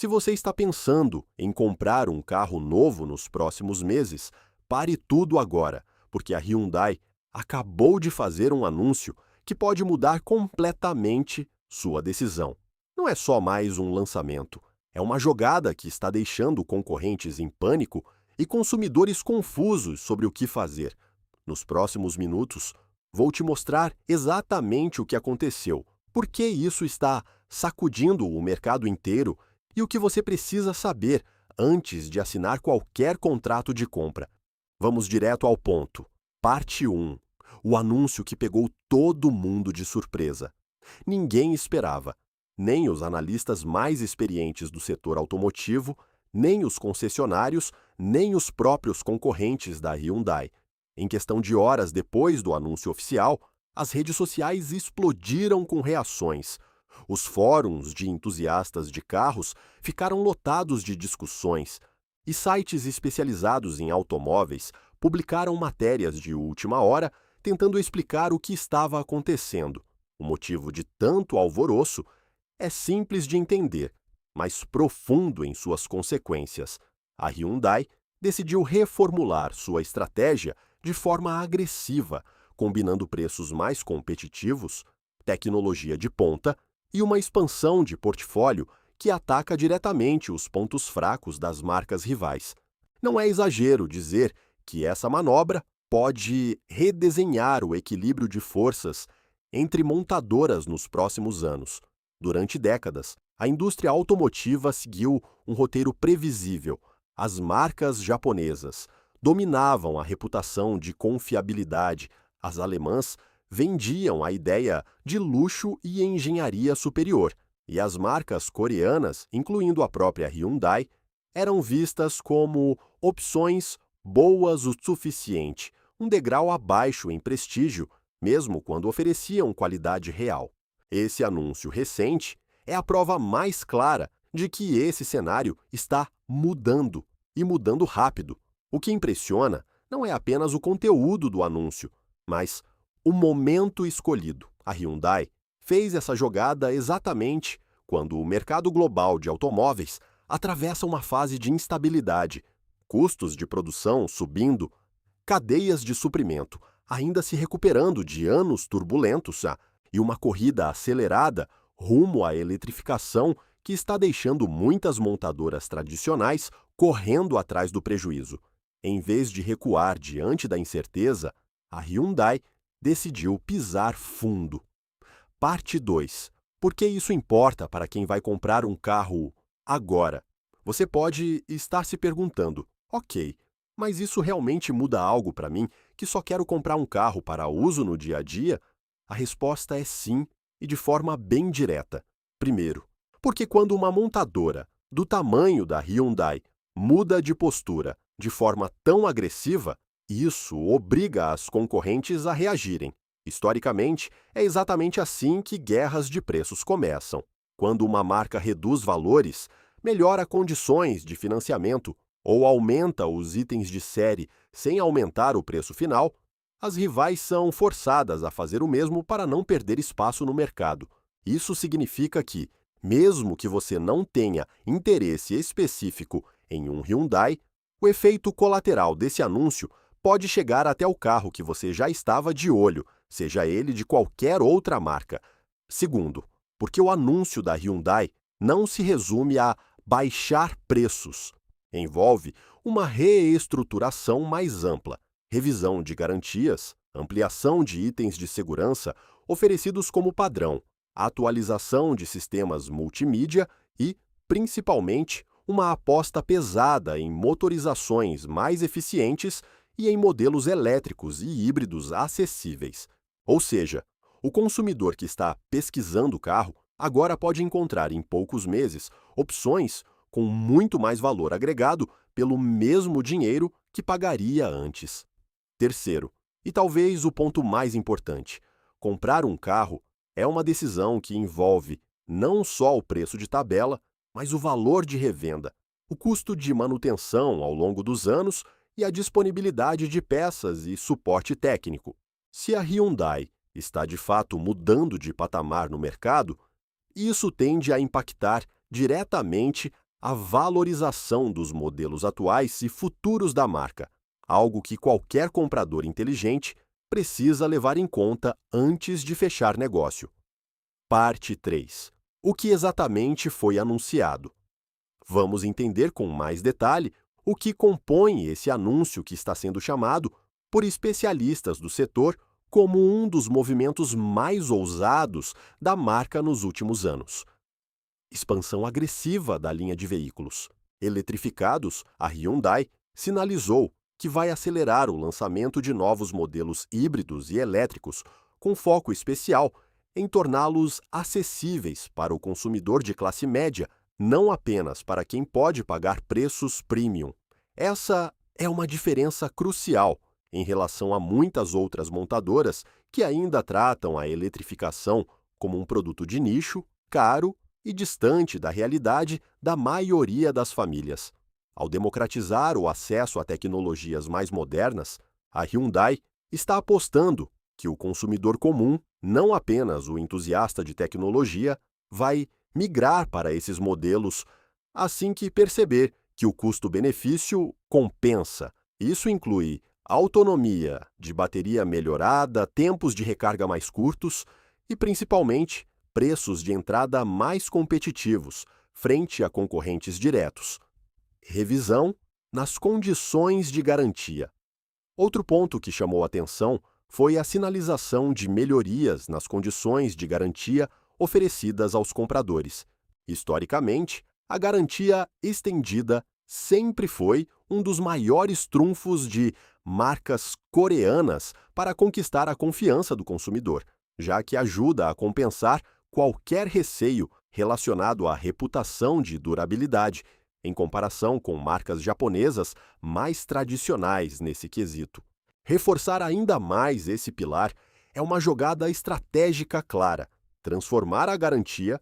Se você está pensando em comprar um carro novo nos próximos meses, pare tudo agora, porque a Hyundai acabou de fazer um anúncio que pode mudar completamente sua decisão. Não é só mais um lançamento, é uma jogada que está deixando concorrentes em pânico e consumidores confusos sobre o que fazer. Nos próximos minutos, vou te mostrar exatamente o que aconteceu, por que isso está sacudindo o mercado inteiro e o que você precisa saber antes de assinar qualquer contrato de compra. Vamos direto ao ponto. Parte 1. O anúncio que pegou todo mundo de surpresa. Ninguém esperava, nem os analistas mais experientes do setor automotivo, nem os concessionários, nem os próprios concorrentes da Hyundai. Em questão de horas depois do anúncio oficial, as redes sociais explodiram com reações. Os fóruns de entusiastas de carros ficaram lotados de discussões, e sites especializados em automóveis publicaram matérias de última hora tentando explicar o que estava acontecendo. O motivo de tanto alvoroço é simples de entender, mas profundo em suas consequências. A Hyundai decidiu reformular sua estratégia de forma agressiva, combinando preços mais competitivos, tecnologia de ponta e uma expansão de portfólio que ataca diretamente os pontos fracos das marcas rivais. Não é exagero dizer que essa manobra pode redesenhar o equilíbrio de forças entre montadoras nos próximos anos. Durante décadas, a indústria automotiva seguiu um roteiro previsível. As marcas japonesas dominavam a reputação de confiabilidade. As alemãs vendiam a ideia de luxo e engenharia superior, e as marcas coreanas, incluindo a própria Hyundai, eram vistas como opções boas o suficiente, um degrau abaixo em prestígio, mesmo quando ofereciam qualidade real. Esse anúncio recente é a prova mais clara de que esse cenário está mudando, e mudando rápido. O que impressiona não é apenas o conteúdo do anúncio, mas o momento escolhido. A Hyundai fez essa jogada exatamente quando o mercado global de automóveis atravessa uma fase de instabilidade, custos de produção subindo, cadeias de suprimento ainda se recuperando de anos turbulentos e uma corrida acelerada rumo à eletrificação que está deixando muitas montadoras tradicionais correndo atrás do prejuízo. Em vez de recuar diante da incerteza, a Hyundai decidiu pisar fundo. Parte 2. Por que isso importa para quem vai comprar um carro agora? Você pode estar se perguntando, ok, mas isso realmente muda algo para mim que só quero comprar um carro para uso no dia a dia? A resposta é sim, e de forma bem direta. Primeiro, porque quando uma montadora do tamanho da Hyundai muda de postura de forma tão agressiva, isso obriga as concorrentes a reagirem. Historicamente, é exatamente assim que guerras de preços começam. Quando uma marca reduz valores, melhora condições de financiamento ou aumenta os itens de série sem aumentar o preço final, as rivais são forçadas a fazer o mesmo para não perder espaço no mercado. Isso significa que, mesmo que você não tenha interesse específico em um Hyundai, o efeito colateral desse anúncio pode chegar até o carro que você já estava de olho, seja ele de qualquer outra marca. Segundo, porque o anúncio da Hyundai não se resume a baixar preços. Envolve uma reestruturação mais ampla, revisão de garantias, ampliação de itens de segurança oferecidos como padrão, atualização de sistemas multimídia e, principalmente, uma aposta pesada em motorizações mais eficientes e em modelos elétricos e híbridos acessíveis. Ou seja, o consumidor que está pesquisando o carro agora pode encontrar em poucos meses opções com muito mais valor agregado pelo mesmo dinheiro que pagaria antes. Terceiro, e talvez o ponto mais importante, comprar um carro é uma decisão que envolve não só o preço de tabela, mas o valor de revenda, o custo de manutenção ao longo dos anos e a disponibilidade de peças e suporte técnico. Se a Hyundai está de fato mudando de patamar no mercado, isso tende a impactar diretamente a valorização dos modelos atuais e futuros da marca, algo que qualquer comprador inteligente precisa levar em conta antes de fechar negócio. Parte 3. O que exatamente foi anunciado? Vamos entender com mais detalhe o que compõe esse anúncio que está sendo chamado, por especialistas do setor, como um dos movimentos mais ousados da marca nos últimos anos. Expansão agressiva da linha de veículos eletrificados. A Hyundai sinalizou que vai acelerar o lançamento de novos modelos híbridos e elétricos, com foco especial em torná-los acessíveis para o consumidor de classe média, não apenas para quem pode pagar preços premium. Essa é uma diferença crucial em relação a muitas outras montadoras que ainda tratam a eletrificação como um produto de nicho, caro e distante da realidade da maioria das famílias. Ao democratizar o acesso a tecnologias mais modernas, a Hyundai está apostando que o consumidor comum, não apenas o entusiasta de tecnologia, vai migrar para esses modelos assim que perceber que o custo-benefício compensa. Isso inclui autonomia de bateria melhorada, tempos de recarga mais curtos e, principalmente, preços de entrada mais competitivos frente a concorrentes diretos. Revisão nas condições de garantia. Outro ponto que chamou atenção foi a sinalização de melhorias nas condições de garantia oferecidas aos compradores. Historicamente, a garantia estendida sempre foi um dos maiores trunfos de marcas coreanas para conquistar a confiança do consumidor, já que ajuda a compensar qualquer receio relacionado à reputação de durabilidade, em comparação com marcas japonesas mais tradicionais nesse quesito. Reforçar ainda mais esse pilar é uma jogada estratégica clara, transformar a garantia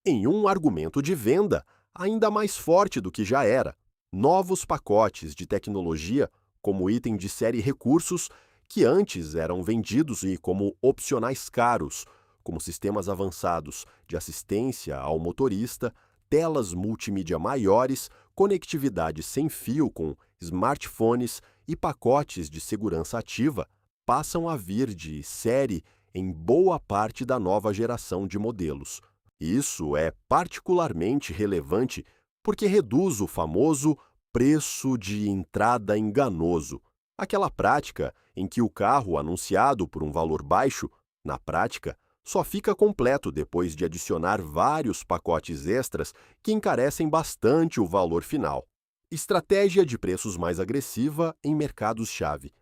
em um argumento de venda ainda mais forte do que já era. Novos pacotes de tecnologia, como item de série recursos, que antes eram vendidos e como opcionais caros, como sistemas avançados de assistência ao motorista, telas multimídia maiores, conectividade sem fio com smartphones e pacotes de segurança ativa, passam a vir de série em boa parte da nova geração de modelos. Isso é particularmente relevante porque reduz o famoso preço de entrada enganoso, aquela prática em que o carro anunciado por um valor baixo, na prática, só fica completo depois de adicionar vários pacotes extras que encarecem bastante o valor final. Estratégia de preços mais agressiva em mercados-chave.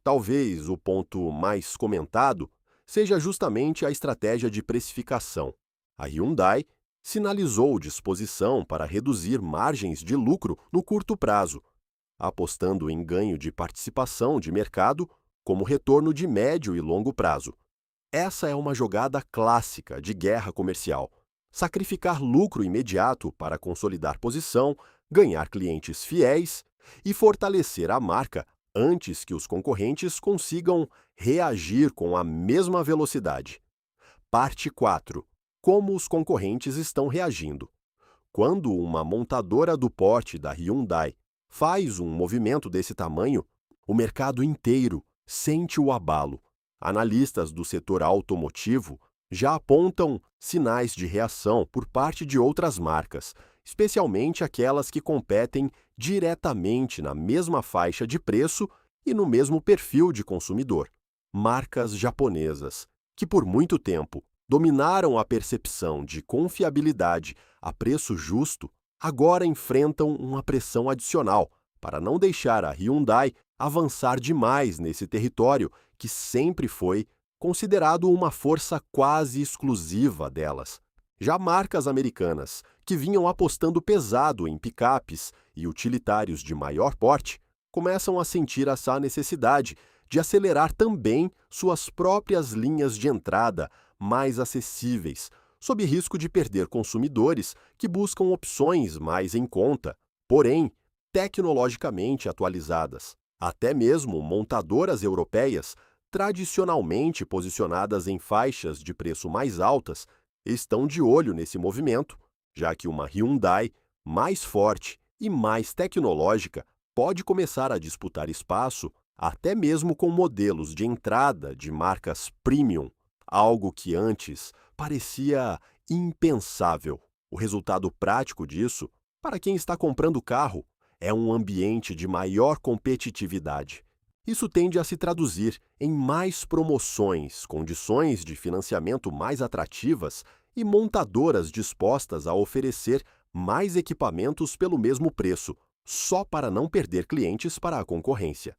Talvez o ponto mais comentado seja justamente a estratégia de precificação. A Hyundai sinalizou disposição para reduzir margens de lucro no curto prazo, apostando em ganho de participação de mercado como retorno de médio e longo prazo. Essa é uma jogada clássica de guerra comercial. Sacrificar lucro imediato para consolidar posição, ganhar clientes fiéis e fortalecer a marca antes que os concorrentes consigam reagir com a mesma velocidade. Parte 4. Como os concorrentes estão reagindo. Quando uma montadora do porte da Hyundai faz um movimento desse tamanho, o mercado inteiro sente o abalo. Analistas do setor automotivo já apontam sinais de reação por parte de outras marcas, especialmente aquelas que competem diretamente na mesma faixa de preço e no mesmo perfil de consumidor. Marcas japonesas, que por muito tempo dominaram a percepção de confiabilidade a preço justo, agora enfrentam uma pressão adicional para não deixar a Hyundai avançar demais nesse território que sempre foi considerado uma força quase exclusiva delas. Já marcas americanas, que vinham apostando pesado em picapes e utilitários de maior porte, começam a sentir essa necessidade de acelerar também suas próprias linhas de entrada mais acessíveis, sob risco de perder consumidores que buscam opções mais em conta, porém tecnologicamente atualizadas. Até mesmo montadoras europeias, tradicionalmente posicionadas em faixas de preço mais altas, estão de olho nesse movimento, já que uma Hyundai mais forte e mais tecnológica pode começar a disputar espaço até mesmo com modelos de entrada de marcas premium, algo que antes parecia impensável. O resultado prático disso, para quem está comprando o carro, é um ambiente de maior competitividade. Isso tende a se traduzir em mais promoções, condições de financiamento mais atrativas e montadoras dispostas a oferecer mais equipamentos pelo mesmo preço, só para não perder clientes para a concorrência.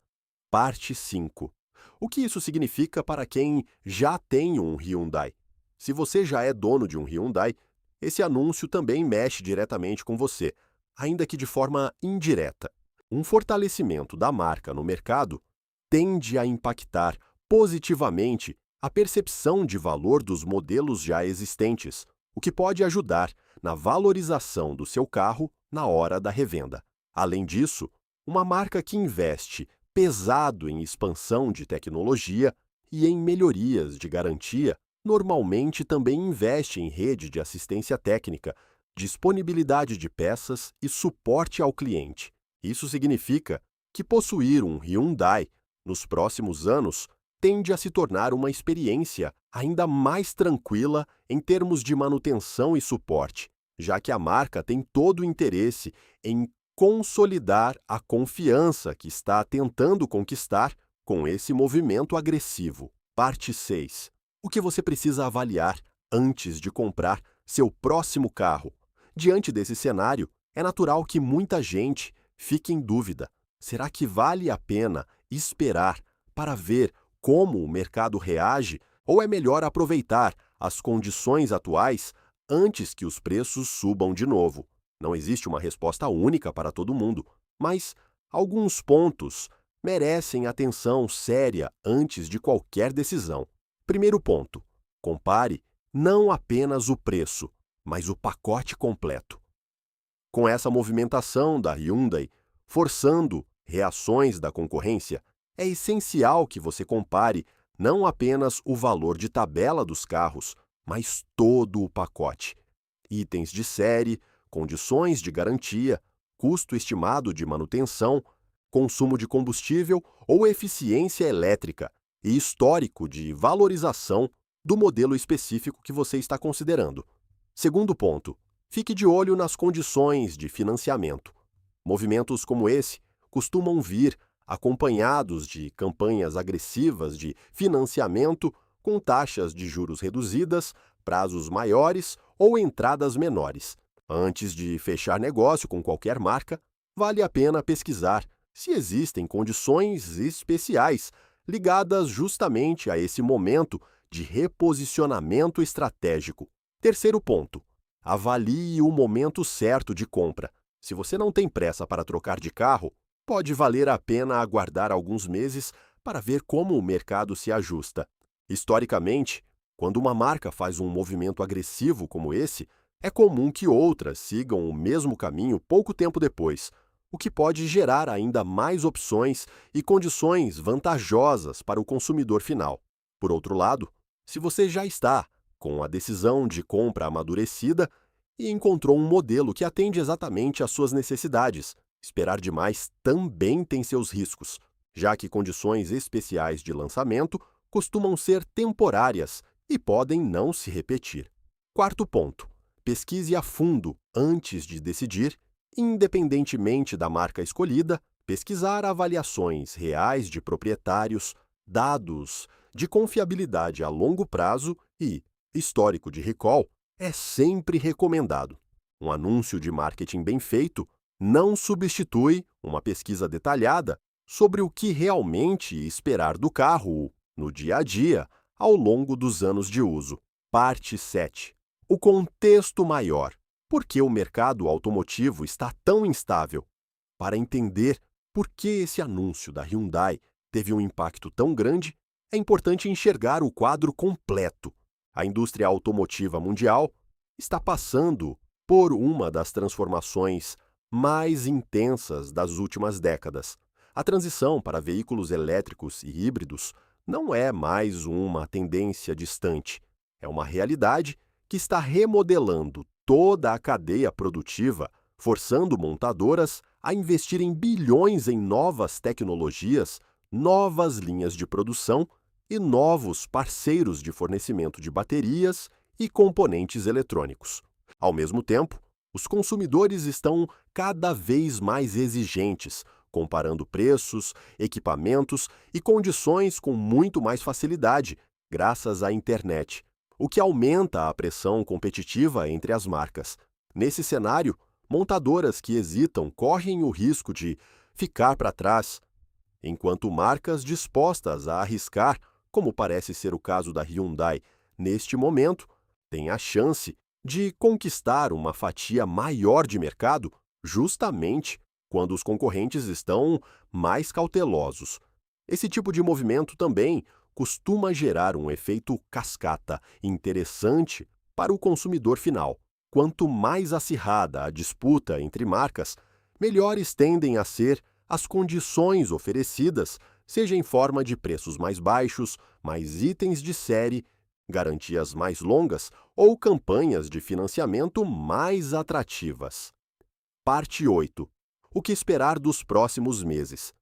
Parte 5. O que isso significa para quem já tem um Hyundai? Se você já é dono de um Hyundai, esse anúncio também mexe diretamente com você, ainda que de forma indireta. Um fortalecimento da marca no mercado tende a impactar positivamente a percepção de valor dos modelos já existentes, o que pode ajudar na valorização do seu carro na hora da revenda. Além disso, uma marca que investe pesado em expansão de tecnologia e em melhorias de garantia, normalmente também investe em rede de assistência técnica, disponibilidade de peças e suporte ao cliente. Isso significa que possuir um Hyundai nos próximos anos tende a se tornar uma experiência ainda mais tranquila em termos de manutenção e suporte, já que a marca tem todo o interesse em consolidar a confiança que está tentando conquistar com esse movimento agressivo. Parte 6. O que você precisa avaliar antes de comprar seu próximo carro? Diante desse cenário, é natural que muita gente fique em dúvida. Será que vale a pena esperar para ver como o mercado reage ou é melhor aproveitar as condições atuais antes que os preços subam de novo? Não existe uma resposta única para todo mundo, mas alguns pontos merecem atenção séria antes de qualquer decisão. Primeiro ponto: compare não apenas o preço, mas o pacote completo. Com essa movimentação da Hyundai forçando reações da concorrência, é essencial que você compare não apenas o valor de tabela dos carros, mas todo o pacote. Itens de série, condições de garantia, custo estimado de manutenção, consumo de combustível ou eficiência elétrica e histórico de valorização do modelo específico que você está considerando. Segundo ponto, fique de olho nas condições de financiamento. Movimentos como esse costumam vir acompanhados de campanhas agressivas de financiamento com taxas de juros reduzidas, prazos maiores ou entradas menores. Antes de fechar negócio com qualquer marca, vale a pena pesquisar se existem condições especiais ligadas justamente a esse momento de reposicionamento estratégico. Terceiro ponto: avalie o momento certo de compra. Se você não tem pressa para trocar de carro, pode valer a pena aguardar alguns meses para ver como o mercado se ajusta. Historicamente, quando uma marca faz um movimento agressivo como esse, é comum que outras sigam o mesmo caminho pouco tempo depois, o que pode gerar ainda mais opções e condições vantajosas para o consumidor final. Por outro lado, se você já está com a decisão de compra amadurecida e encontrou um modelo que atende exatamente às suas necessidades, esperar demais também tem seus riscos, já que condições especiais de lançamento costumam ser temporárias e podem não se repetir. Quarto ponto: pesquise a fundo antes de decidir, independentemente da marca escolhida, pesquisar avaliações reais de proprietários, dados de confiabilidade a longo prazo e histórico de recall é sempre recomendado. Um anúncio de marketing bem feito não substitui uma pesquisa detalhada sobre o que realmente esperar do carro no dia a dia ao longo dos anos de uso. Parte 7. O contexto maior. Por que o mercado automotivo está tão instável? Para entender por que esse anúncio da Hyundai teve um impacto tão grande, é importante enxergar o quadro completo. A indústria automotiva mundial está passando por uma das transformações mais intensas das últimas décadas. A transição para veículos elétricos e híbridos não é mais uma tendência distante. É uma realidade que está remodelando toda a cadeia produtiva, forçando montadoras a investirem bilhões em novas tecnologias, novas linhas de produção e novos parceiros de fornecimento de baterias e componentes eletrônicos. Ao mesmo tempo, os consumidores estão cada vez mais exigentes, comparando preços, equipamentos e condições com muito mais facilidade, graças à internet, o que aumenta a pressão competitiva entre as marcas. Nesse cenário, montadoras que hesitam correm o risco de ficar para trás, enquanto marcas dispostas a arriscar, como parece ser o caso da Hyundai neste momento, têm a chance de conquistar uma fatia maior de mercado justamente quando os concorrentes estão mais cautelosos. Esse tipo de movimento também costuma gerar um efeito cascata interessante para o consumidor final. Quanto mais acirrada a disputa entre marcas, melhores tendem a ser as condições oferecidas, seja em forma de preços mais baixos, mais itens de série, garantias mais longas ou campanhas de financiamento mais atrativas. Parte 8. O que esperar dos próximos meses?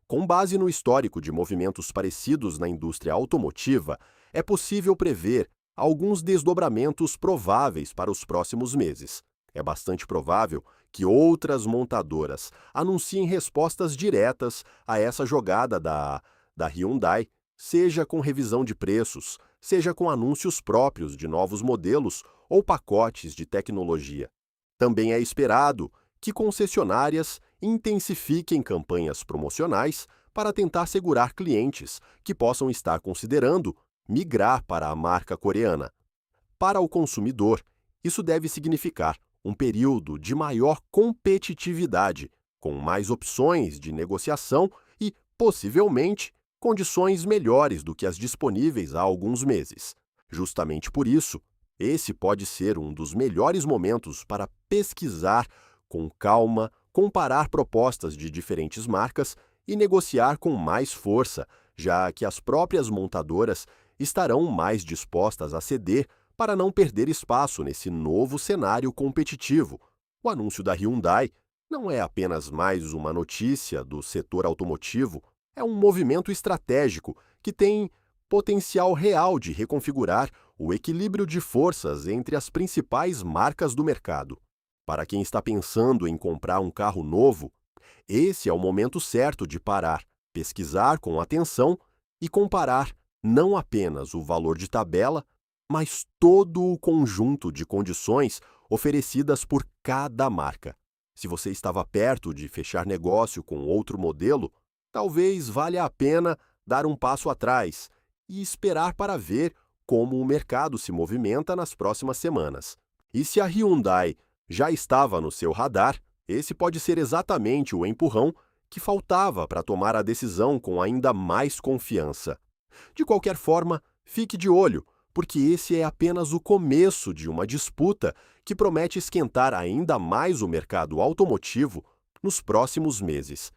Com base no histórico de movimentos parecidos na indústria automotiva, é possível prever alguns desdobramentos prováveis para os próximos meses. É bastante provável que outras montadoras anunciem respostas diretas a essa jogada da Hyundai, seja com revisão de preços, seja com anúncios próprios de novos modelos ou pacotes de tecnologia. Também é esperado que concessionárias intensifiquem campanhas promocionais para tentar segurar clientes que possam estar considerando migrar para a marca coreana. Para o consumidor, isso deve significar um período de maior competitividade, com mais opções de negociação e, possivelmente, condições melhores do que as disponíveis há alguns meses. Justamente por isso, esse pode ser um dos melhores momentos para pesquisar com calma, comparar propostas de diferentes marcas e negociar com mais força, já que as próprias montadoras estarão mais dispostas a ceder para não perder espaço nesse novo cenário competitivo. O anúncio da Hyundai não é apenas mais uma notícia do setor automotivo, é um movimento estratégico que tem potencial real de reconfigurar o equilíbrio de forças entre as principais marcas do mercado. Para quem está pensando em comprar um carro novo, esse é o momento certo de parar, pesquisar com atenção e comparar não apenas o valor de tabela, mas todo o conjunto de condições oferecidas por cada marca. Se você estava perto de fechar negócio com outro modelo, talvez valha a pena dar um passo atrás e esperar para ver como o mercado se movimenta nas próximas semanas. E se a Hyundai já estava no seu radar, esse pode ser exatamente o empurrão que faltava para tomar a decisão com ainda mais confiança. De qualquer forma, fique de olho, porque esse é apenas o começo de uma disputa que promete esquentar ainda mais o mercado automotivo nos próximos meses.